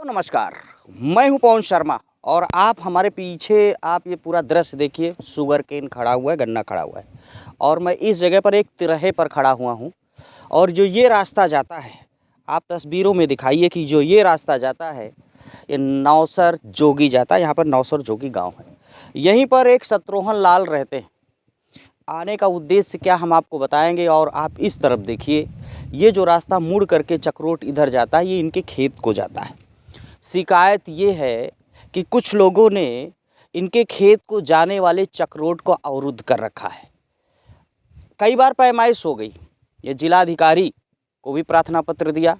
नमस्कार, मैं हूं पवन शर्मा और आप हमारे पीछे आप ये पूरा दृश्य देखिए। शुगर केन खड़ा हुआ है, गन्ना खड़ा हुआ है और मैं इस जगह पर एक तिरहे पर खड़ा हुआ हूं। और जो ये रास्ता जाता है, आप तस्वीरों में दिखाइए कि जो ये रास्ता जाता है ये नौसर जोगी जाता है। यहाँ पर नौसर जोगी गांव है। यहीं पर एक शत्रुघ्न लाल रहते हैं। आने का उद्देश्य क्या हम आपको बताएंगे। और आप इस तरफ देखिए, ये जो रास्ता मुड़ करके चक्रोट इधर जाता है, ये इनके खेत को जाता है। शिकायत ये है कि कुछ लोगों ने इनके खेत को जाने वाले चक्रोट को अवरुद्ध कर रखा है। कई बार पैमाइश हो गई। ये जिलाधिकारी को भी प्रार्थना पत्र दिया,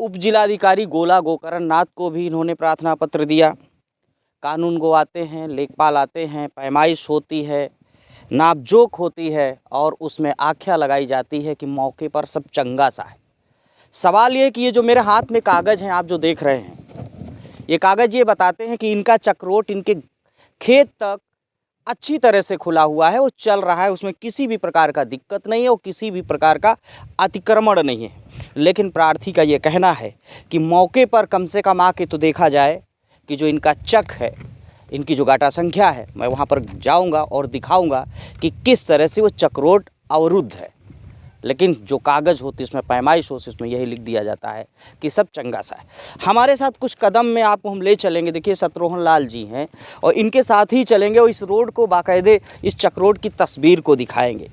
उप जिलाधिकारी गोला गोकरण नाथ को भी इन्होंने प्रार्थना पत्र दिया। कानून गो आते हैं, लेखपाल आते हैं, पैमाइश होती है, नापजोक होती है और उसमें आख्या लगाई जाती है कि मौके पर सब चंगा सा है। सवाल ये कि ये जो मेरे हाथ में कागज़ हैं, आप जो देख रहे हैं, ये कागज़ ये बताते हैं कि इनका चक्रोट इनके खेत तक अच्छी तरह से खुला हुआ है, वो चल रहा है, उसमें किसी भी प्रकार का दिक्कत नहीं है और किसी भी प्रकार का अतिक्रमण नहीं है। लेकिन प्रार्थी का ये कहना है कि मौके पर कम से कम आके तो देखा जाए कि जो इनका चक है, इनकी जो गाटा संख्या है, मैं वहाँ पर जाऊँगा और दिखाऊँगा कि किस तरह से वो चक्रोट अवरुद्ध है। लेकिन जो कागज़ होती है, उसमें पैमाइश होती है, उसमें यही लिख दिया जाता है कि सब चंगा सा है। हमारे साथ कुछ कदम में आपको हम ले चलेंगे। देखिए, शत्रुघ्न लाल जी हैं और इनके साथ ही चलेंगे और इस रोड को बाकायदे इस चक्रोट की तस्वीर को दिखाएंगे।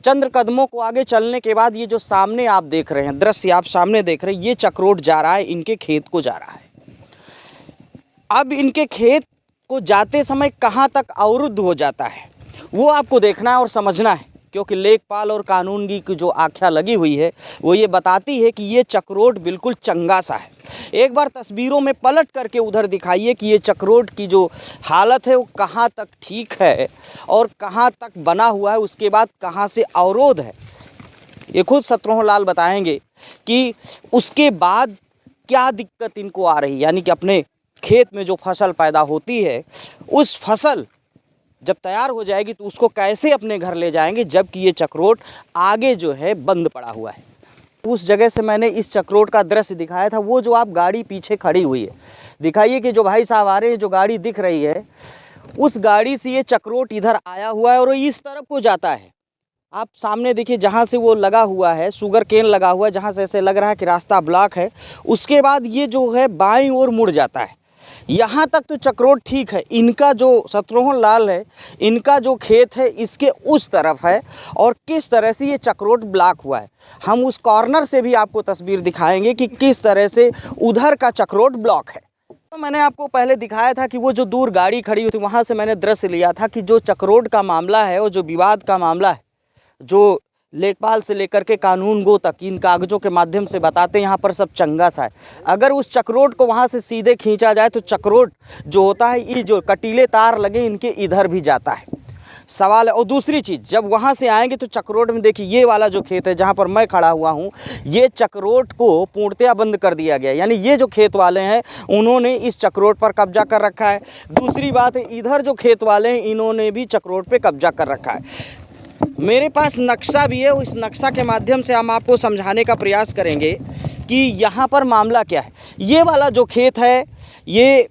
चंद कदमों को आगे चलने के बाद ये जो सामने आप देख रहे हैं, दृश्य आप सामने देख रहे हैं, ये चक्रोट जा रहा है, इनके खेत को जा रहा है। अब इनके खेत को जाते समय कहाँ तक अवरुद्ध हो जाता है वो आपको देखना है और समझना है, क्योंकि लेखपाल और कानूनगी की जो आख्या लगी हुई है वो ये बताती है कि ये चक्रोट बिल्कुल चंगा सा है। एक बार तस्वीरों में पलट करके उधर दिखाइए कि ये चक्रोट की जो हालत है वो कहाँ तक ठीक है और कहाँ तक बना हुआ है, उसके बाद कहाँ से अवरोध है। ये खुद शत्रुघ्न लाल बताएंगे कि उसके बाद क्या दिक्कत इनको आ रही है, यानी कि अपने खेत में जो फसल पैदा होती है, उस फसल जब तैयार हो जाएगी तो उसको कैसे अपने घर ले जाएंगे, जबकि ये चक्रोट आगे जो है बंद पड़ा हुआ है। उस जगह से मैंने इस चक्रोट का दृश्य दिखाया था। वो जो आप गाड़ी पीछे खड़ी हुई है, दिखाइए कि जो भाई साहब आ रहे हैं, जो गाड़ी दिख रही है, उस गाड़ी से ये चक्रोट इधर आया हुआ है और इस तरफ को जाता है। आप सामने देखिए, जहाँ से वो लगा हुआ है, शुगर केन लगा हुआ है, जहाँ से ऐसे लग रहा है कि रास्ता ब्लॉक है, उसके बाद ये जो है बाईं ओर मुड़ जाता है। यहाँ तक तो चक्रोट ठीक है। इनका जो शत्रुघ्न लाल है, इनका जो खेत है इसके उस तरफ है और किस तरह से ये चक्रोट ब्लॉक हुआ है। हम उस कॉर्नर से भी आपको तस्वीर दिखाएंगे कि किस तरह से उधर का चक्रोट ब्लॉक है। तो मैंने आपको पहले दिखाया था कि वो जो दूर गाड़ी खड़ी हुई थी, वहाँ से मैंने दृश्य लिया था कि जो चक्रोट का मामला है, वो जो विवाद का मामला है, जो लेखपाल से लेकर के कानून गो तक इन कागज़ों के माध्यम से बताते हैं यहाँ पर सब चंगा सा है। अगर उस चक्रोट को वहाँ से सीधे खींचा जाए तो चक्रोट जो होता है, ये जो कटीले तार लगे इनके इधर भी जाता है। सवाल है। और दूसरी चीज़, जब वहाँ से आएंगे तो चक्रोट में देखिए, ये वाला जो खेत है जहाँ पर मैं खड़ा हुआ हूँ, ये चक्रोट को पूर्णतया बंद कर दिया गया। यानी ये जो खेत वाले हैं उन्होंने इस चक्रोट पर कब्जा कर रखा है। दूसरी बात है, इधर जो खेत वाले हैं इन्होंने भी चक्रोट पर कब्जा कर रखा है। मेरे पास नक्शा भी है, इस नक्शा के माध्यम से हम आपको समझाने का प्रयास करेंगे कि यहाँ पर मामला क्या है। ये वाला जो खेत है, ये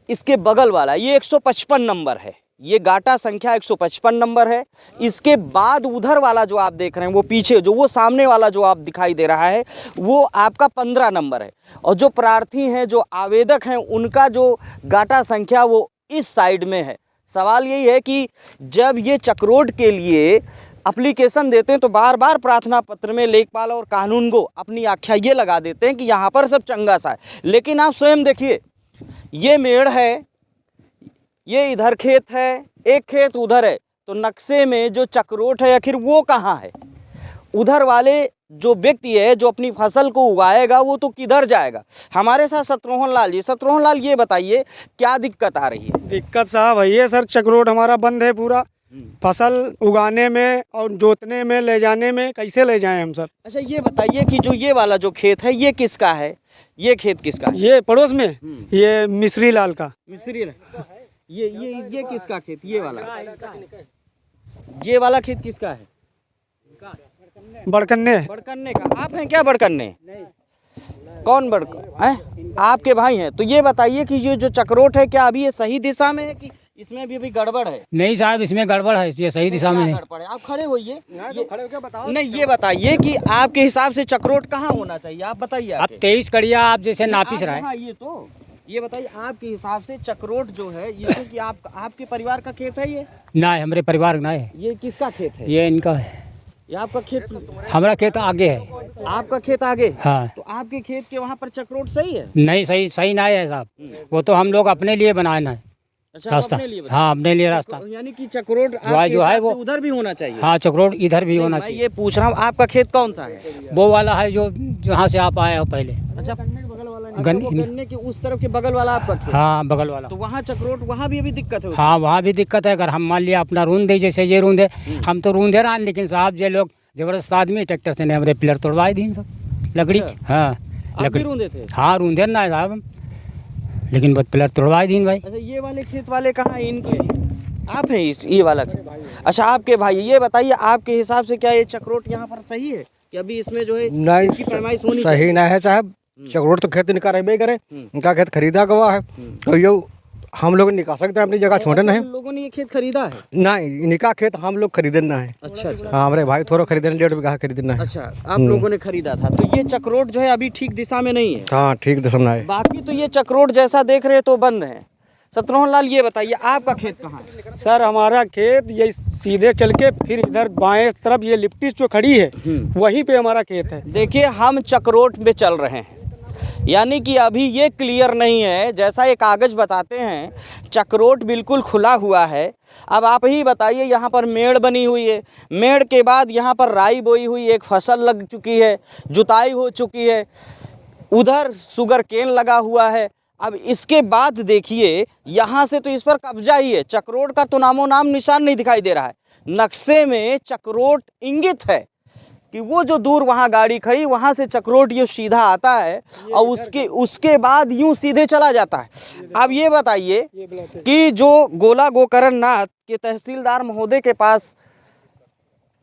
इसके बगल वाला, ये 155 नंबर है, ये गाटा संख्या 155 नंबर है। इसके बाद उधर वाला जो आप देख रहे हैं, वो पीछे जो वो सामने वाला जो आप दिखाई दे रहा है, वो आपका 15 नंबर है। और जो प्रार्थी हैं, जो आवेदक हैं, उनका जो गाटा संख्या वो इस साइड में है। सवाल यही है कि जब ये चक्रोट के लिए एप्लीकेशन देते हैं तो बार बार प्रार्थना पत्र में लेखपाल और कानून को अपनी आख्या ये लगा देते हैं कि यहाँ पर सब चंगा सा है। लेकिन आप स्वयं देखिए, ये मेड़ है, ये इधर खेत है, एक खेत उधर है, तो नक्शे में जो चक्रोट है आखिर वो कहाँ है? उधर वाले जो व्यक्ति है जो अपनी फसल को उगाएगा वो तो किधर जाएगा? हमारे साथ शत्रुघ्न लाल जी। शत्रुघ्न लाल, ये बताइए क्या दिक्कत आ रही है? दिक्कत साहब है सर, चक्रोट हमारा बंद है पूरा। फसल उगाने में और जोतने में, ले जाने में कैसे ले जाएं हम सर? अच्छा, ये बताइए कि जो ये वाला जो खेत है ये किसका है? ये खेत किसका है? ये पड़ोस में, ये मिश्री लाल का। मिश्री लाल। ये किसका खेत? ये वाला खेत किसका है? बड़कन्ने। बड़कन्ने का। आप हैं क्या बड़कन्ने? कौन बड़का है? आपके भाई हैं। तो ये बताइए कि ये जो चक्रोट है क्या अभी ये सही दिशा में है कि इसमें अभी गड़बड़ है? नहीं साहब, इसमें गड़बड़ है, ये सही दिशा में क्या नहीं। गड़बड़ है? आप खड़े होइए। खड़े होकर बताओ। नहीं, ये बताइए कि आपके हिसाब से चक्रोट कहाँ होना चाहिए, आप बताइए। अब 23 कड़िया आप जैसे नापिस रहा है। हाँ, ये बताइए आपके हिसाब से चक्रोट जो है ये क्योंकि आपके परिवार का खेत है ये? ना है, हमारे परिवार ना है। ये किसका खेत है? ये इनका है। ये आपका खेत? हमारा खेत आगे है। आपका खेत आगे? हाँ। तो आपके खेत के वहाँ पर चक्रोट सही है? नहीं, सही ना है साहब, वो तो हम लोग अपने लिए बनाए ना है रास्ता। हाँ, अपने लिए रास्ता। यानी कि चक्रोट जो है वो उधर भी होना चाहिए। हाँ, चक्रोट इधर भी होना मैं चाहिए। ये पूछ रहा हूँ आपका खेत कौन सा है? वो वाला है जो जहाँ से आप आए हो पहले। अच्छा, गन्ने गन्ने के उस तरफ के बगल वाला आपका खेत? हाँ, बगल वाला। तो वहाँ चक्रोट वहाँ भी अभी दिक्कत है? हाँ, वहाँ भी दिक्कत है। अगर हम मान लिया अपना रूंद दे, जैसे ये रूंद है, हम तो रूंदे रहा, लेकिन साहब ये लोग जबरदस्त आदमी ट्रैक्टर से ने हमारे पिलर तोड़वाए दी सब लकड़ी। हाँ, लकड़ी रूंदे थे? हाँ, रूंदे ना है साहब, लेकिन बहुत पिलर तोड़वाए दी भाई। अच्छा, ये वाले खेत वाले कहाँ हैं? इनके आप हैं ये वाला? अच्छा, आपके भाई। ये बताइए आपके हिसाब से क्या ये चक्रोट यहाँ पर सही है कि अभी इसमें जो है नहीं, इसकी पैमाइश होनी सही ना है साहब। चक्रोट तो खेत इनका रहबे करे, इनका खेत खरीदा हुआ है, तो ये हम लोग निकाल सकते हैं अपनी जगह, छोड़े नहीं। लोगों ने ये खेत खरीदा है? नहीं, इनका खेत हम लोग खरीदना है। अच्छा अच्छा। हाँ, हमारे भाई थोड़ा खरीदने 1.5 बीघा खरीदना है। अच्छा, आप लोगों ने खरीदा था। तो ये चक्रोट जो है अभी ठीक दिशा में नहीं है? हाँ, ठीक दिशा है। बाकी तो ये चक्रोट जैसा देख रहे तो बंद है। शत्रुघ्न लाल, ये बताइए आपका खेत कहाँ है? सर हमारा खेत ये सीधे चल के फिर इधर बाएं तरफ ये लिप्टिस जो खड़ी है वहीं पे हमारा खेत है। देखिए, हम चक्रोट में चल रहे हैं, यानी कि अभी ये क्लियर नहीं है। जैसा ये कागज़ बताते हैं चक्रोट बिल्कुल खुला हुआ है। अब आप ही बताइए, यहाँ पर मेड़ बनी हुई है, मेड़ के बाद यहाँ पर राई बोई हुई, एक फसल लग चुकी है, जुताई हो चुकी है, उधर शुगर केन लगा हुआ है। अब इसके बाद देखिए यहाँ से तो इस पर कब्जा ही है, चक्रोट का तो नामो नाम निशान नहीं दिखाई दे रहा है। नक्शे में चक्रोट इंगित है कि वो जो दूर वहाँ गाड़ी खड़ी वहाँ से चक्रोट ये सीधा आता है और उसके बाद यूं सीधे चला जाता है। अब ये बताइए कि जो गोला गोकर्ण नाथ के तहसीलदार महोदय के पास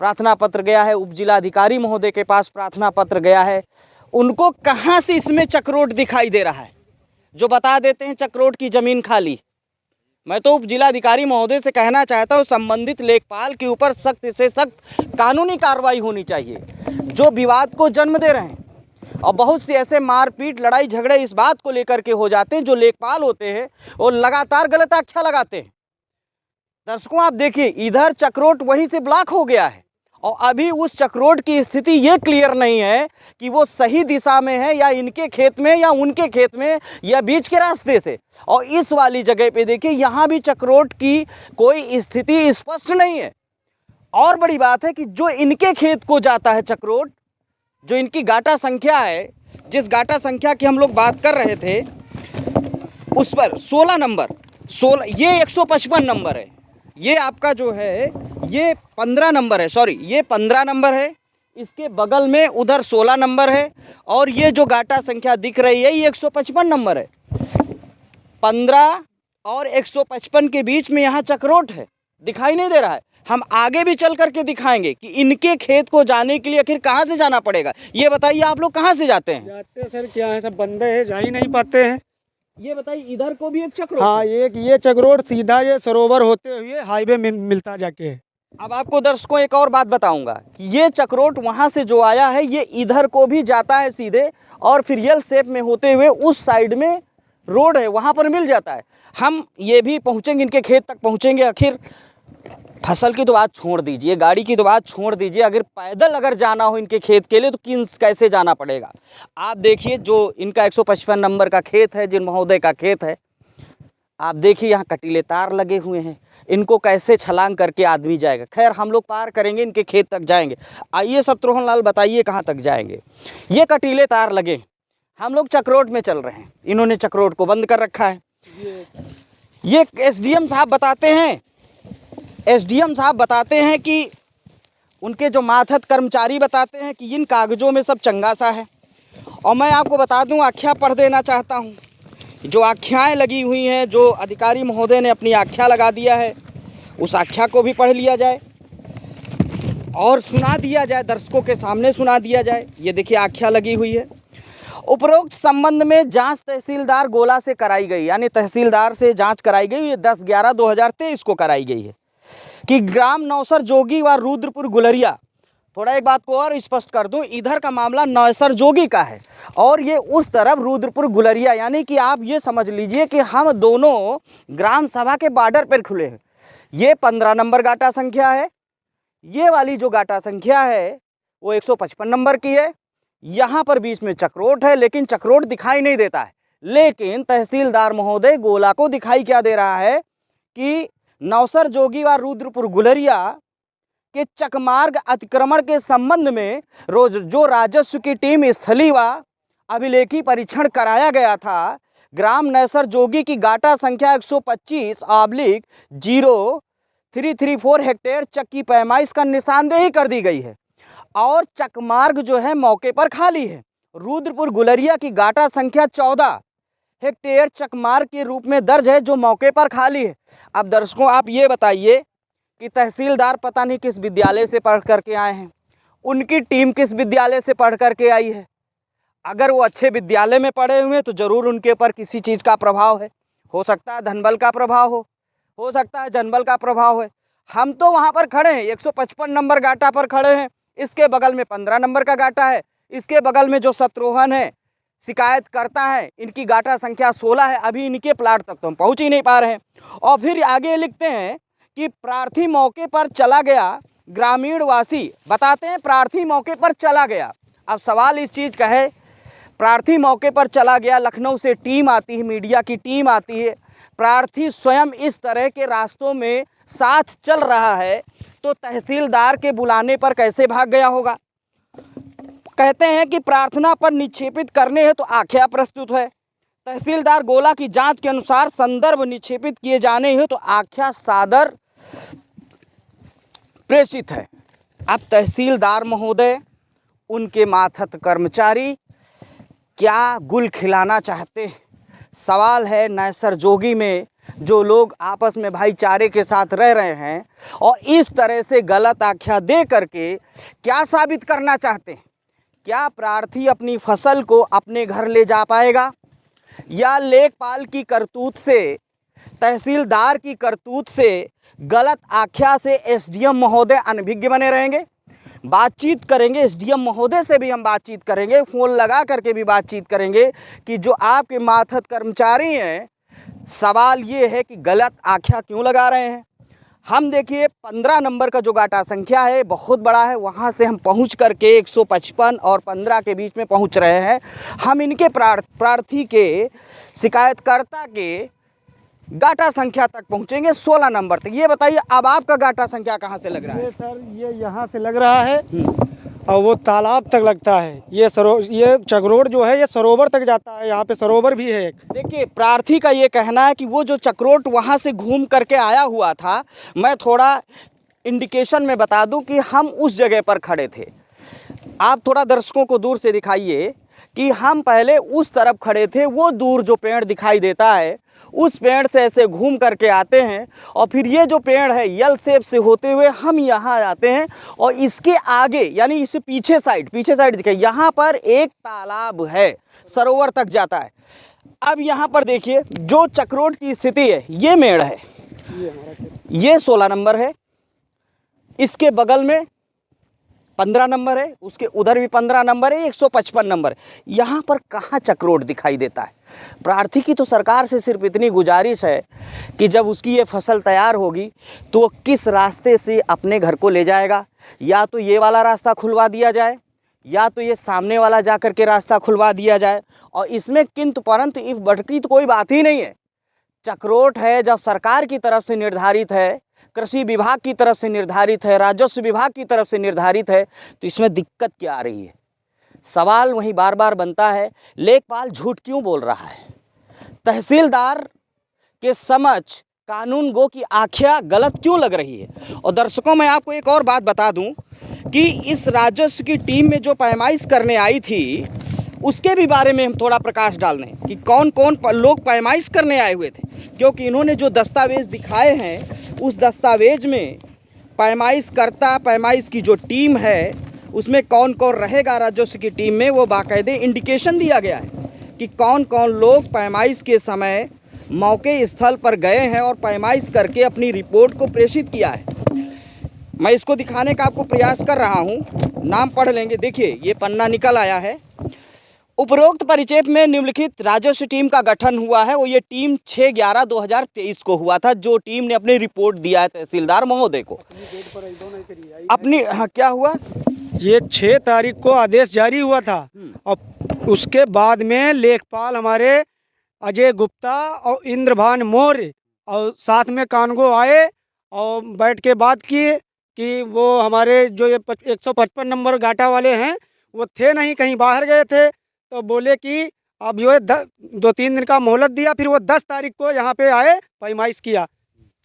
प्रार्थना पत्र गया है, उप जिलाधिकारी महोदय के पास प्रार्थना पत्र गया है, उनको कहाँ से इसमें चक्रोट दिखाई दे रहा है जो बता देते हैं चक्रोट की ज़मीन खाली? मैं तो उप जिलाधिकारी महोदय से कहना चाहता हूँ संबंधित लेखपाल के ऊपर सख्त से सख्त कानूनी कार्रवाई होनी चाहिए जो विवाद को जन्म दे रहे हैं। और बहुत से ऐसे मारपीट लड़ाई झगड़े इस बात को लेकर के हो जाते हैं, जो लेखपाल होते हैं वो लगातार गलत आख्या लगाते हैं। दर्शकों, आप देखिए इधर चक्रोट वहीं से ब्लॉक हो गया है और अभी उस चक्रोट की स्थिति ये क्लियर नहीं है कि वो सही दिशा में है या इनके खेत में या उनके खेत में या बीच के रास्ते से। और इस वाली जगह पे देखिए यहाँ भी चक्रोट की कोई स्थिति स्पष्ट नहीं है। और बड़ी बात है कि जो इनके खेत को जाता है चक्रोट, जो इनकी गाटा संख्या है, जिस गाटा संख्या की हम लोग बात कर रहे थे उस पर 16 नंबर, ये 155 नंबर है, ये आपका जो है ये 15 नंबर है, सॉरी ये 15 नंबर है, इसके बगल में उधर 16 नंबर है और ये जो गाटा संख्या दिख रही है ये 155 नंबर है। 15 और 155 के बीच में यहाँ चक्रोट है, दिखाई नहीं दे रहा है। हम आगे भी चल करके दिखाएंगे कि इनके खेत को जाने के लिए आखिर कहाँ से जाना पड़ेगा। ये बताइए आप लोग कहाँ से जाते हैं? जाते सर क्या है, सब बंदे हैं, जा ही नहीं पाते हैं। ये बताइए, इधर को भी एक चक्रोट? हाँ, एक ये चक्रोट सीधा ये सरोवर होते हुए हाईवे में मिलता जाके है। अब आपको दर्शकों एक और बात बताऊंगा कि ये चक्रोट वहाँ से जो आया है ये इधर को भी जाता है सीधे और फिर यल शेप में होते हुए उस साइड में रोड है वहाँ पर मिल जाता है। हम ये भी पहुँचेंगे, इनके खेत तक पहुँचेंगे। आखिर फसल की तो बात छोड़ दीजिए, गाड़ी की तो बात छोड़ दीजिए, अगर पैदल अगर जाना हो इनके खेत के लिए तो कैसे जाना पड़ेगा। आप देखिए जो इनका 155 नंबर का खेत है, जिन महोदय का खेत है, आप देखिए यहाँ कटीले तार लगे हुए हैं, इनको कैसे छलांग करके आदमी जाएगा। खैर हम लोग पार करेंगे, इनके खेत तक जाएंगे। आइए शत्रुघ्न लाल बताइए कहाँ तक जाएंगे। ये कटीले तार लगे, हम लोग चक्रोट में चल रहे हैं, इन्होंने चक्रोट को बंद कर रखा है। ये एसडीएम साहब बताते हैं कि उनके जो माथत कर्मचारी बताते हैं कि इन कागज़ों में सब चंगा सा है। और मैं आपको बता दूं, आख्या पढ़ देना चाहता हूं, जो आख्याएं लगी हुई हैं, जो अधिकारी महोदय ने अपनी आख्या लगा दिया है, उस आख्या को भी पढ़ लिया जाए और सुना दिया जाए, दर्शकों के सामने सुना दिया जाए। ये देखिए आख्या लगी हुई है उपरोक्त संबंध में जांच तहसीलदार गोला से कराई गई, यानी तहसीलदार से जांच कराई गई, ये 10/11/2023 को कराई गई है कि ग्राम नौसर जोगी व रुद्रपुर गुलरिया। थोड़ा एक बात को और स्पष्ट कर दूं, इधर का मामला नौसर जोगी का है और ये उस तरफ रुद्रपुर गुलरिया, यानी कि आप ये समझ लीजिए कि हम दोनों ग्राम सभा के बॉर्डर पर खुले हैं। ये 15 नंबर गाटा संख्या है, ये वाली जो गाटा संख्या है वो 155 नंबर की है। यहाँ पर बीच में चक्रोट है, लेकिन चक्रोट दिखाई नहीं देता है। लेकिन तहसीलदार महोदय गोला को दिखाई क्या दे रहा है कि नौसर जोगी व रुद्रपुर गुलरिया के चकमार्ग अतिक्रमण के संबंध में जो राजस्व की टीम स्थलीय व अभिलेखी परीक्षण कराया गया था, ग्राम नौसर जोगी की गाटा संख्या 125/0334 हेक्टेयर चक्की पैमाइश का निशानदेही कर दी गई है और चकमार्ग जो है मौके पर खाली है। रुद्रपुर गुलरिया की गाटा संख्या 14 हेक्टेयर चकमार्ग के रूप में दर्ज है जो मौके पर खाली है। अब दर्शकों आप ये बताइए कि तहसीलदार पता नहीं किस विद्यालय से पढ़ करके आए हैं, उनकी टीम किस विद्यालय से पढ़ करके आई है। अगर वो अच्छे विद्यालय में पढ़े हुए हैं तो ज़रूर उनके ऊपर किसी चीज़ का प्रभाव है, हो सकता है धनबल का प्रभाव हो सकता है जनबल का प्रभाव है। हम तो वहाँ पर खड़े हैं, 155 नंबर गाटा पर खड़े हैं, इसके बगल में 15 नंबर का गाटा है, इसके बगल में जो शत्रुघ्न है शिकायत करता है, इनकी गाटा संख्या 16 है। अभी इनके प्लाट तक तो हम पहुँच ही नहीं पा रहे हैं। और फिर आगे लिखते हैं कि प्रार्थी मौके पर चला गया, ग्रामीण वासी बताते हैं प्रार्थी मौके पर चला गया। अब सवाल इस चीज़ का है, प्रार्थी मौके पर चला गया, लखनऊ से टीम आती है, मीडिया की टीम आती है, प्रार्थी स्वयं इस तरह के रास्तों में साथ चल रहा है तो तहसीलदार के बुलाने पर कैसे भाग गया होगा। कहते हैं कि प्रार्थना पर निक्षेपित करने है तो आख्या प्रस्तुत है। तहसीलदार गोला की जांच के अनुसार संदर्भ निक्षेपित किए जाने हैं तो आख्या सादर प्रेषित है। अब तहसीलदार महोदय, उनके मातहत कर्मचारी क्या गुल खिलाना चाहते हैं। सवाल है नौसर जोगी में जो लोग आपस में भाईचारे के साथ रह रहे हैं और इस तरह से गलत आख्या दे करके क्या साबित करना चाहते हैं। क्या प्रार्थी अपनी फसल को अपने घर ले जा पाएगा या लेखपाल की करतूत से, तहसीलदार की करतूत से, गलत आख्या से एसडीएम महोदय अनभिज्ञ बने रहेंगे। बातचीत करेंगे, एसडीएम महोदय से भी हम बातचीत करेंगे, फ़ोन लगा करके भी बातचीत करेंगे कि जो आपके मातहत कर्मचारी हैं, सवाल ये है कि गलत आख्या क्यों लगा रहे हैं। हम देखिए 15 नंबर का जो गाटा संख्या है बहुत बड़ा है, वहाँ से हम पहुँच करके 155 और 15 के बीच में पहुँच रहे हैं। हम इनके प्रार्थी के शिकायतकर्ता के गाटा संख्या तक पहुँचेंगे 16 नंबर तक। ये बताइए अब आपका गाटा संख्या कहाँ से लग रहा है? ये सर ये यहाँ से लग रहा है और वो तालाब तक लगता है। ये चक्रोट जो है ये सरोवर तक जाता है, यहाँ पे सरोवर भी है एक। देखिए प्रार्थी का ये कहना है कि वो जो चक्रोट वहाँ से घूम करके आया हुआ था, मैं थोड़ा इंडिकेशन में बता दूं कि हम उस जगह पर खड़े थे। आप थोड़ा दर्शकों को दूर से दिखाइए कि हम पहले उस तरफ खड़े थे, वो दूर जो पेड़ दिखाई देता है उस पेड़ से ऐसे घूम करके आते हैं और फिर ये जो पेड़ है यल शेप से होते हुए हम यहाँ आते हैं और इसके आगे यानी इसे पीछे साइड दिखाई, यहाँ पर एक तालाब है, सरोवर तक जाता है। अब यहाँ पर देखिए जो चक्रोट की स्थिति है, ये मेड़ है, ये 16 नंबर है, इसके बगल में 15 नंबर है, उसके उधर भी 15 नंबर है, 155 नंबर। यहाँ पर कहाँ चक्रोट दिखाई देता है। प्रार्थी की तो सरकार से सिर्फ इतनी गुजारिश है कि जब उसकी ये फसल तैयार होगी तो वो किस रास्ते से अपने घर को ले जाएगा। या तो ये वाला रास्ता खुलवा दिया जाए या तो ये सामने वाला जा कर के रास्ता खुलवा दिया जाए। और इसमें किंतु परंतु इफ बट की तो कोई बात ही नहीं है। चक्रोट है जब सरकार की तरफ से निर्धारित है, कृषि विभाग की तरफ से निर्धारित है, राजस्व विभाग की तरफ से निर्धारित है, तो इसमें दिक्कत क्या आ रही है। सवाल वहीं बार बार बनता है, लेखपाल झूठ क्यों बोल रहा है, तहसीलदार के समझ कानून गो की आख्या गलत क्यों लग रही है। और दर्शकों मैं आपको एक और बात बता दूं कि इस राजस्व की टीम में जो पैमाइश करने आई थी उसके भी बारे में हम थोड़ा प्रकाश डाल दें कि कौन कौन लोग पैमाइश करने आए हुए थे, क्योंकि इन्होंने जो दस्तावेज़ दिखाए हैं उस दस्तावेज में पैमाइश की जो टीम है उसमें कौन कौन रहेगा राजस्व की टीम में, वो बाकायदे इंडिकेशन दिया गया है कि कौन कौन लोग पैमाइश के समय मौके स्थल पर गए हैं और पैमाइश करके अपनी रिपोर्ट को प्रेषित किया है। मैं इसको दिखाने का आपको प्रयास कर रहा हूँ, नाम पढ़ लेंगे। देखिए ये पन्ना निकल आया है। उपरोक्त परिचय में निम्नलिखित राजस्व टीम का गठन हुआ है। वो ये टीम 6/11/2023 को हुआ था, जो टीम ने अपनी रिपोर्ट दिया है तहसीलदार महोदय को। अपनी हाँ क्या हुआ, ये 6 तारीख को आदेश जारी हुआ था और उसके बाद में लेखपाल हमारे अजय गुप्ता और इंद्रभान मौर्य और साथ में कानगो आए और बैठ के बात किए कि वो हमारे जो ये 155 नंबर गाटा वाले हैं वो थे नहीं, कहीं बाहर गए थे। तो बोले कि अब जो है 2-3 दिन का मोहलत दिया, फिर वो 10 तारीख को यहाँ पे आए, पैमाइश किया।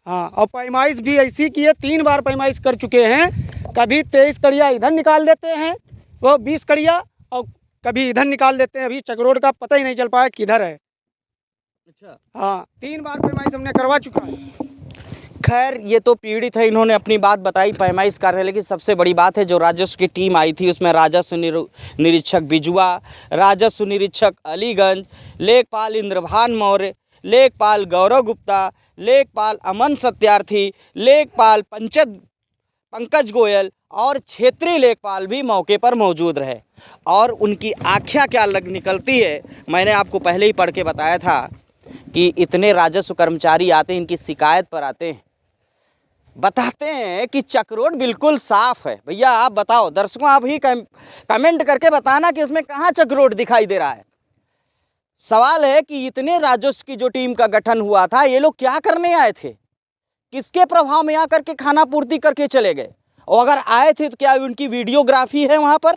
हाँ, और पैमाइश भी ऐसी की है, 3 बार पैमाइश कर चुके हैं। कभी 23 कड़िया इधर निकाल देते हैं वो 20 कड़िया, और कभी इधर निकाल देते हैं। अभी चक्रोड का पता ही नहीं चल पाया किधर है। अच्छा हाँ, 3 बार पैमाइश हमने करवा चुका है। खैर ये तो पीड़ित है, इन्होंने अपनी बात बताई पैमाइश कर रहे, लेकिन सबसे बड़ी बात है जो राजस्व की टीम आई थी उसमें राजस्व निरीक्षक बिजुआ, राजस्व निरीक्षक अलीगंज, लेखपाल इंद्रभान मौर्य, लेखपाल गौरव गुप्ता, लेखपाल अमन सत्यार्थी, लेखपाल पंकज गोयल और क्षेत्रीय लेखपाल भी मौके पर मौजूद रहे। और उनकी आख्या क्या निकलती है, मैंने आपको पहले ही पढ़ के बताया था कि इतने राजस्व कर्मचारी आते हैं, इनकी शिकायत पर आते हैं, बताते हैं कि चक्रोड बिल्कुल साफ है। भैया आप बताओ, दर्शकों आप ही कमेंट करके बताना कि इसमें कहाँ चक्रोड दिखाई दे रहा है। सवाल है कि इतने राजस्व की जो टीम का गठन हुआ था, ये लोग क्या करने आए थे, किसके प्रभाव में आकर के खाना पूर्ति करके चले गए, और अगर आए थे तो क्या उनकी वीडियोग्राफी है वहाँ पर?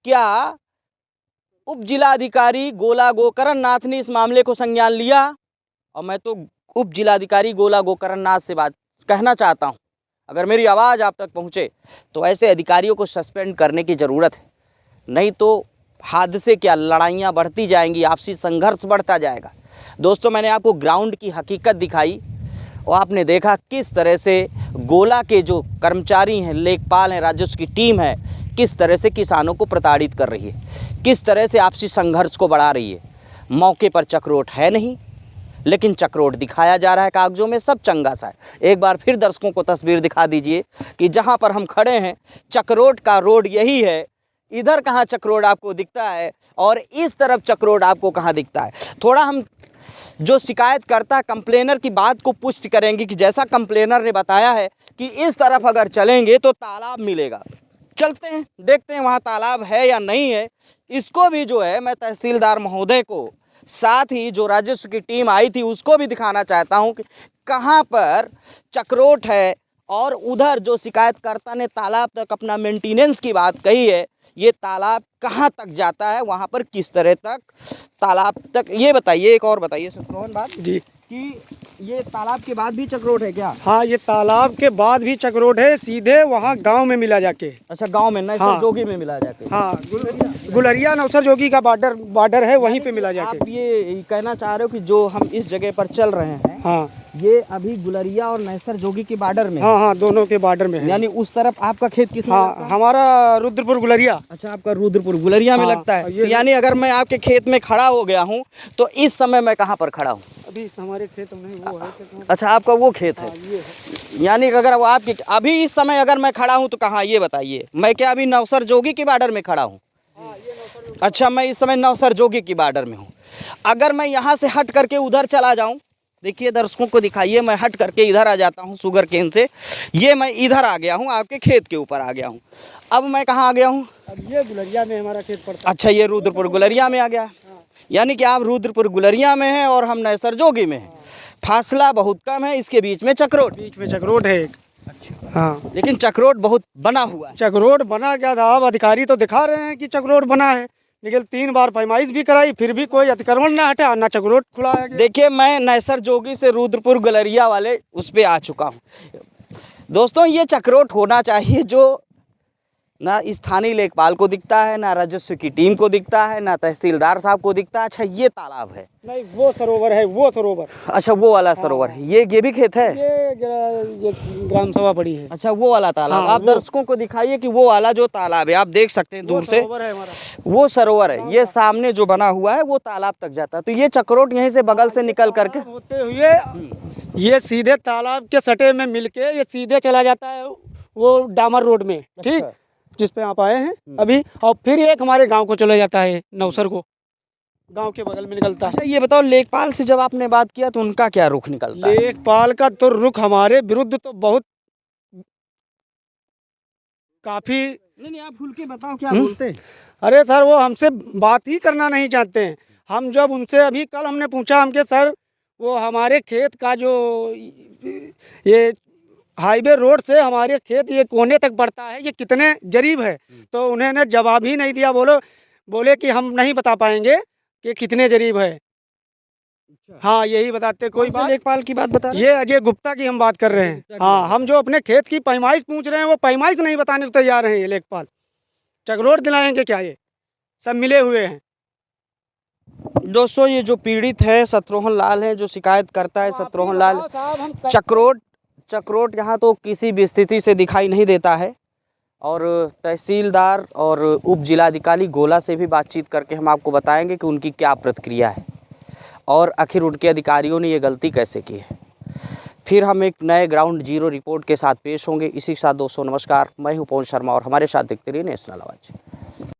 क्या उप जिलाधिकारी गोला गोकरण नाथ ने इस मामले को संज्ञान लिया? और मैं तो उप जिलाधिकारी गोला गोकरण नाथ से बात कहना चाहता हूं, अगर मेरी आवाज़ आप तक पहुंचे तो ऐसे अधिकारियों को सस्पेंड करने की ज़रूरत है, नहीं तो हादसे क्या, लड़ाइयाँ बढ़ती जाएंगी, आपसी संघर्ष बढ़ता जाएगा। दोस्तों मैंने आपको ग्राउंड की हकीकत दिखाई और आपने देखा किस तरह से गोला के जो कर्मचारी हैं, लेखपाल हैं, राजस्व की टीम है, किस तरह से किसानों को प्रताड़ित कर रही है, किस तरह से आपसी संघर्ष को बढ़ा रही है। मौके पर चक्रोट है नहीं, लेकिन चक्रोट दिखाया जा रहा है कागजों में, सब चंगा सा है। एक बार फिर दर्शकों को तस्वीर दिखा दीजिए कि जहां पर हम खड़े हैं चक्रोट का रोड यही है, इधर कहाँ चक्रोट आपको दिखता है और इस तरफ चक्रोट आपको कहाँ दिखता है। थोड़ा हम जो शिकायतकर्ता कंप्लेनर की बात को पुष्टि करेंगे कि जैसा कंप्लेनर ने बताया है कि इस तरफ अगर चलेंगे तो तालाब मिलेगा। चलते हैं, देखते हैं वहाँ तालाब है या नहीं है। इसको भी जो है मैं तहसीलदार महोदय को, साथ ही जो राजस्व की टीम आई थी उसको भी दिखाना चाहता हूँ कि कहाँ पर चक्रोट है, और उधर जो शिकायतकर्ता ने तालाब तक अपना मेंटेनेंस की बात कही है, ये तालाब कहाँ तक जाता है, वहाँ पर किस तरह तक तालाब तक, ये बताइए। एक और बताइए शत्रुघ्न बात जी कि ये तालाब के बाद भी चक्रोट है क्या? हाँ, ये तालाब के बाद भी चक्रोट है, सीधे वहाँ गांव में मिला जाके। अच्छा, गांव में नौसर जोगी में मिला जाके? हाँ, गुलरिया नौसर जोगी का बॉर्डर है, वहीं पे मिला जाके। आप ये कहना चाह रहे हो कि जो हम इस जगह पर चल रहे हैं, हाँ, ये अभी गुलरिया और नौसर जोगी के बॉर्डर में? हाँ हाँ, दोनों के बॉर्डर में है। यानी उस तरफ आपका खेत किस में लगता हाँ, है? हमारा रुद्रपुर गुलरिया। अच्छा, आपका रुद्रपुर गुलरिया में हाँ, लगता है। ये तो यानी अगर मैं आपके खेत में खड़ा हो गया हूँ तो इस समय मैं कहाँ पर खड़ा हूँ? अभी हमारे खेत में वो है। अच्छा, आपका वो खेत है। ये है। यानी अगर वो आपके अभी इस समय अगर मैं खड़ा हूँ तो कहाँ, ये बताइए। मैं क्या अभी नौसर जोगी के बॉर्डर में खड़ा हूँ? अच्छा, मैं इस समय नौसर जोगी की बॉर्डर में हूँ। अगर मैं यहाँ से हट करके उधर चला जाऊँ, देखिए दर्शकों को दिखाइए, मैं हट करके इधर आ जाता हूँ शुगर केन से, ये मैं इधर आ गया हूँ, आपके खेत के ऊपर आ गया हूँ। अब मैं कहाँ आ गया हूँ? अब ये गुलरिया में हमारा खेत पड़ता है। अच्छा, ये रुद्रपुर गुलरिया में आ गया। यानी कि आप रुद्रपुर गुलरिया में हैं और हम नौसर जोगी में हैं। फासला बहुत कम है, इसके बीच में चक्रोट, बीच में चक्रोट है एक। अच्छा, हाँ, लेकिन चक्रोट बहुत बना हुआ है। चक्रोट बना क्या था, अब अधिकारी तो दिखा रहे हैं कि चक्रोट बना है, लेकिन 3 बार पैमाइश भी कराई, फिर भी कोई अतिक्रमण ना हटा, ना चक्रोट खुलाया गया। देखिए, मैं नौसर जोगी से रुद्रपुर गुलरिया वाले उस पर आ चुका हूँ। दोस्तों, ये चक्रोट होना चाहिए जो ना स्थानीय लेखपाल को दिखता है, ना राजस्व की टीम को दिखता है, ना तहसीलदार साहब को दिखता है। अच्छा ये तालाब है, नहीं वो सरोवर है, वो सरोवर। अच्छा वो वाला सरोवर है, ये भी खेत है। ये ग्राम सभा पड़ी है। अच्छा वो वाला तालाब, हाँ, आप दर्शकों को दिखाइए कि वो वाला जो तालाब है, आप देख सकते हैं दूर से, सरोवर है हमारा। वो सरोवर है। ये सामने जो बना हुआ है वो तालाब तक जाता है। तो ये चक्रोट यहीं से बगल से निकल करके होते हुए ये सीधे तालाब के सटे में मिलके ये सीधे चला जाता है वो डामर रोड में, ठीक, जिस पे आप आए हैं अभी, और फिर एक हमारे गांव को चला जाता है, नौसर को, गांव के बगल में निकलता है। अच्छा ये बताओ, लेखपाल से जब आपने बात किया तो उनका क्या रुख निकलता है? लेखपाल का तो रुख हमारे विरुद्ध तो बहुत काफी। नहीं आप खुल के बताओ क्या बोलते हैं। अरे सर वो हमसे बात ही करना नहीं चाहते हैं। हम जब उनसे अभी कल हमने पूछा, हमके सर वो हमारे खेत का जो ये हाईवे रोड से हमारे खेत ये कोने तक बढ़ता है, ये कितने करीब है, तो उन्होंने जवाब ही नहीं दिया। बोले कि हम नहीं बता पाएंगे कि कितने करीब है। हाँ यही बताते, कोई बात। लेखपाल की बात बता रहे हैं? ये अजय गुप्ता की हम बात कर रहे हैं। हाँ हम जो अपने खेत की पैमाइश पूछ रहे हैं वो पैमाइश नहीं बताने को तैयार हैं ये लेखपाल। चकरोट दिलाएंगे क्या? ये सब मिले हुए हैं। दोस्तों ये जो पीड़ित है शत्रुघ्न लाल है, जो शिकायत करता है शत्रुघ्न लाल, चक्रोट यहाँ तो किसी भी स्थिति से दिखाई नहीं देता है। और तहसीलदार और उप जिलाधिकारी गोला से भी बातचीत करके हम आपको बताएंगे कि उनकी क्या प्रतिक्रिया है और आखिर उनके अधिकारियों ने ये गलती कैसे की है। फिर हम एक नए ग्राउंड जीरो रिपोर्ट के साथ पेश होंगे। इसी के साथ दोस्तों नमस्कार, मैं हूँ पवन शर्मा और हमारे साथ देखते रहिए नेशनल आवाज़।